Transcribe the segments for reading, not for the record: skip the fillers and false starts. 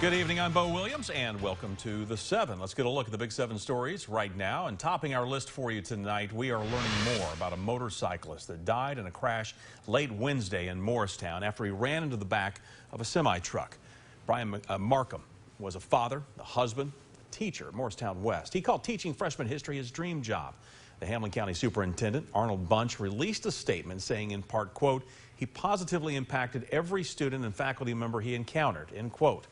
Good evening, I'm Bo Williams, and welcome to The 7. Let's get a look at the Big 7 stories right now. And topping our list for you tonight, we are learning more about a motorcyclist that died in a crash late Wednesday in Morristown after he ran into the back of a semi-truck. Brian Markham was a father, a husband, a teacher at Morristown West. He called teaching freshman history his dream job. The Hamlin County Superintendent, Arnold Bunch, released a statement saying in part, quote, he positively impacted every student and faculty member he encountered, end quote.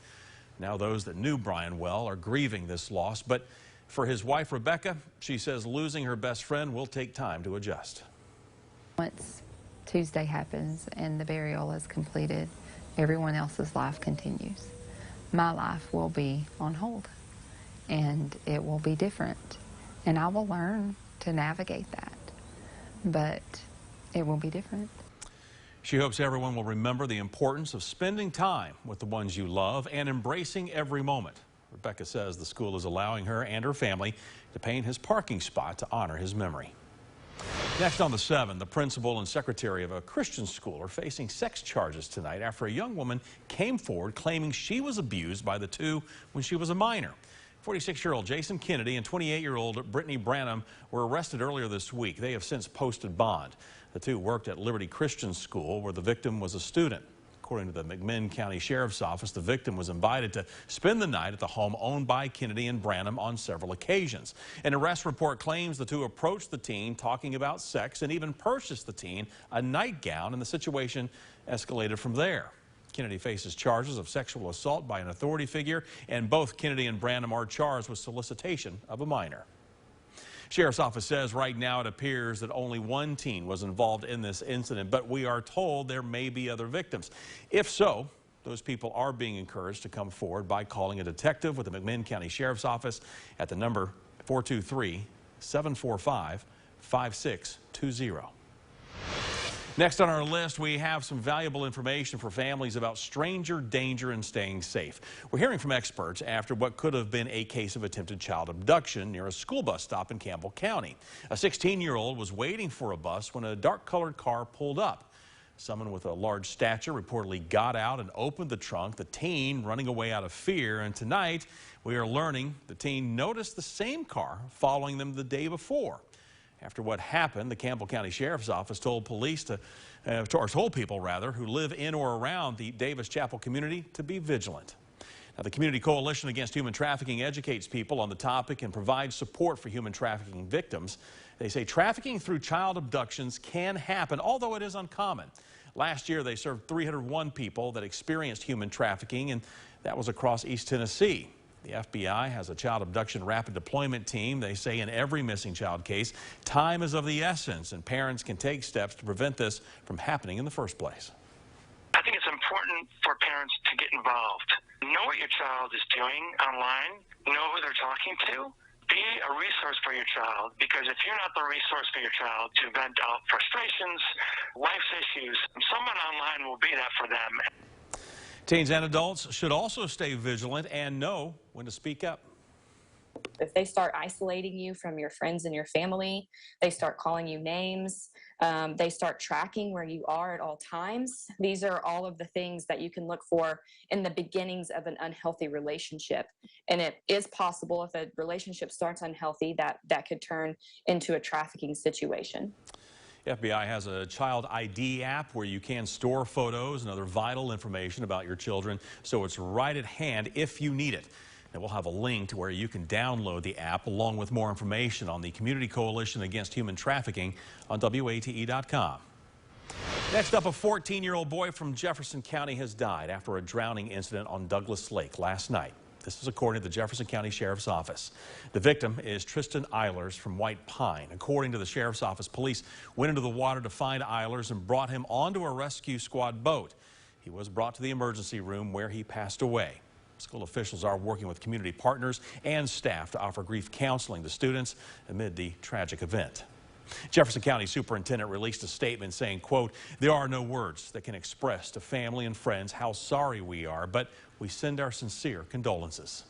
Now those that knew Brian well are grieving this loss, but for his wife, Rebecca, she says losing her best friend will take time to adjust. Once Tuesday happens and the burial is completed, everyone else's life continues. My life will be on hold, and it will be different, and I will learn to navigate that, but it will be different. She hopes everyone will remember the importance of spending time with the ones you love and embracing every moment. Rebecca says the school is allowing her and her family to paint his parking spot to honor his memory. Next on The 7, the principal and secretary of a Christian school are facing sex charges tonight after a young woman came forward claiming she was abused by the two when she was a minor. 46-year-old Jason Kennedy and 28-year-old Brittany Branham were arrested earlier this week. They have since posted bond. The two worked at Liberty Christian School where the victim was a student. According to the McMinn County Sheriff's Office, the victim was invited to spend the night at the home owned by Kennedy and Branham on several occasions. An arrest report claims the two approached the teen talking about sex and even purchased the teen a nightgown, and the situation escalated from there. Kennedy faces charges of sexual assault by an authority figure, and both Kennedy and Branham are charged with solicitation of a minor. Sheriff's Office says right now it appears that only one teen was involved in this incident, but we are told there may be other victims. If so, those people are being encouraged to come forward by calling a detective with the McMinn County Sheriff's Office at the number 423-745-5620. Next on our list, we have some valuable information for families about stranger danger and staying safe. We're hearing from experts after what could have been a case of attempted child abduction near a school bus stop in Campbell County. A 16-year-old was waiting for a bus when a dark-colored car pulled up. Someone with a large stature reportedly got out and opened the trunk, the teen running away out of fear. And tonight, we are learning the teen noticed the same car following them the day before. After what happened, the Campbell County Sheriff's Office told police told people who live in or around the Davis Chapel community to be vigilant. Now, the Community Coalition Against Human Trafficking educates people on the topic and provides support for human trafficking victims. They say trafficking through child abductions can happen, although it is uncommon. Last year, they served 301 people that experienced human trafficking, and that was across East Tennessee. The FBI has a child abduction rapid deployment team. They say in every missing child case, time is of the essence, and parents can take steps to prevent this from happening in the first place. I think it's important for parents to get involved. Know what your child is doing online. Know who they're talking to. Be a resource for your child, because if you're not the resource for your child to vent out frustrations, life's issues, someone online will be that for them. Teens and adults should also stay vigilant and know when to speak up. If they start isolating you from your friends and your family, they start calling you names, they start tracking where you are at all times. These are all of the things that you can look for in the beginnings of an unhealthy relationship. And it is possible, if a relationship starts unhealthy, that could turn into a trafficking situation. The FBI has a child ID app where you can store photos and other vital information about your children, so it's right at hand if you need it. And we'll have a link to where you can download the app along with more information on the Community Coalition Against Human Trafficking on WATE.com. Next up, a 14-year-old boy from Jefferson County has died after a drowning incident on Douglas Lake last night. This is according to the Jefferson County Sheriff's Office. The victim is Tristan Eilers from White Pine. According to the Sheriff's Office, police went into the water to find Eilers and brought him onto a rescue squad boat. He was brought to the emergency room where he passed away. School officials are working with community partners and staff to offer grief counseling to students amid the tragic event. Jefferson County Superintendent released a statement saying, quote, there are no words that can express to family and friends how sorry we are, but we send our sincere condolences.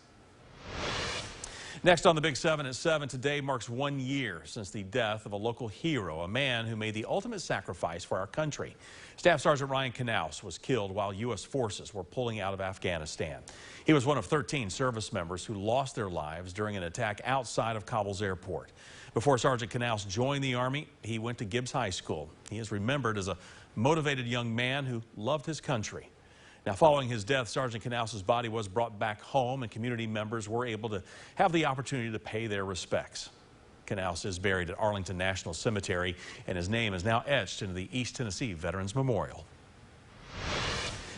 Next on the Big 7 at 7, today marks 1 year since the death of a local hero, a man who made the ultimate sacrifice for our country. Staff Sergeant Ryan Knauss was killed while U.S. forces were pulling out of Afghanistan. He was one of 13 service members who lost their lives during an attack outside of Kabul's airport. Before Sergeant Knauss joined the Army, he went to Gibbs High School. He is remembered as a motivated young man who loved his country. Now, following his death, Sergeant Knauss's body was brought back home, and community members were able to have the opportunity to pay their respects. Knauss is buried at Arlington National Cemetery, and his name is now etched into the East Tennessee Veterans Memorial.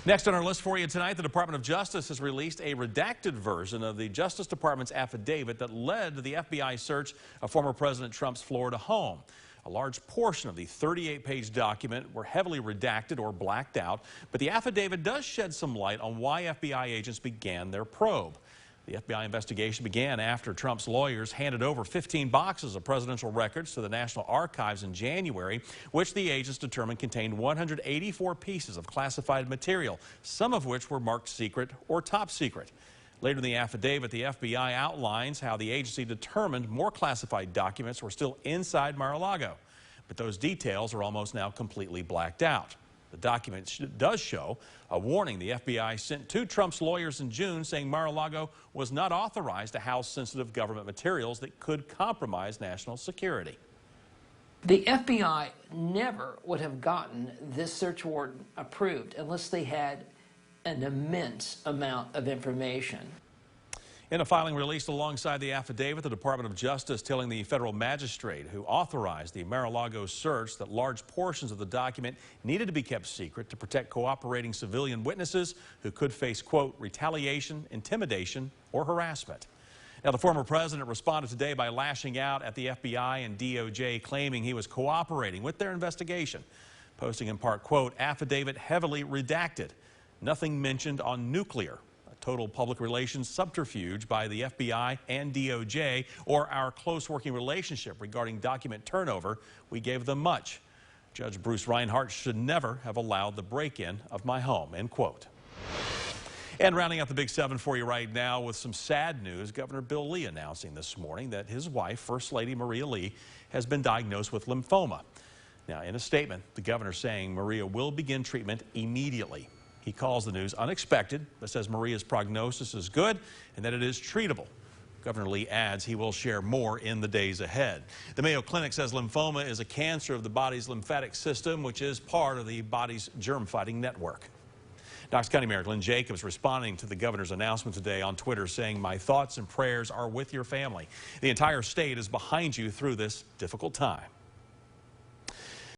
Next on our list for you tonight, the Department of Justice has released a redacted version of the Justice Department's affidavit that led to the FBI search of former President Trump's Florida home. A large portion of the 38-page document were heavily redacted or blacked out, but the affidavit does shed some light on why FBI agents began their probe. The FBI investigation began after Trump's lawyers handed over 15 boxes of presidential records to the National Archives in January, which the agents determined contained 184 pieces of classified material, some of which were marked secret or top secret. Later in the affidavit, the FBI outlines how the agency determined more classified documents were still inside Mar-a-Lago, but those details are almost now completely blacked out. The document does show a warning the FBI sent to Trump's lawyers in June saying Mar-a-Lago was not authorized to house sensitive government materials that could compromise national security. The FBI never would have gotten this search warrant approved unless they had an immense amount of information. In a filing released alongside the affidavit, the Department of Justice telling the federal magistrate who authorized the Mar-a-Lago search that large portions of the document needed to be kept secret to protect cooperating civilian witnesses who could face, quote, retaliation, intimidation, or harassment. Now, the former president responded today by lashing out at the FBI and DOJ, claiming he was cooperating with their investigation, posting in part, quote, affidavit heavily redacted. Nothing mentioned on nuclear, a total public relations subterfuge by the FBI and DOJ, or our close working relationship regarding document turnover. We gave them much. Judge Bruce Reinhart should never have allowed the break-in of my home, end quote. And rounding out the Big 7 for you right now with some sad news, Governor Bill Lee announcing this morning that his wife, First Lady Maria Lee, has been diagnosed with lymphoma. Now, in a statement, the governor saying Maria will begin treatment immediately. He calls the news unexpected, but says Maria's prognosis is good and that it is treatable. Governor Lee adds he will share more in the days ahead. The Mayo Clinic says lymphoma is a cancer of the body's lymphatic system, which is part of the body's germ-fighting network. Knox County Mayor Glenn Jacobs responding to the governor's announcement today on Twitter saying, my thoughts and prayers are with your family. The entire state is behind you through this difficult time.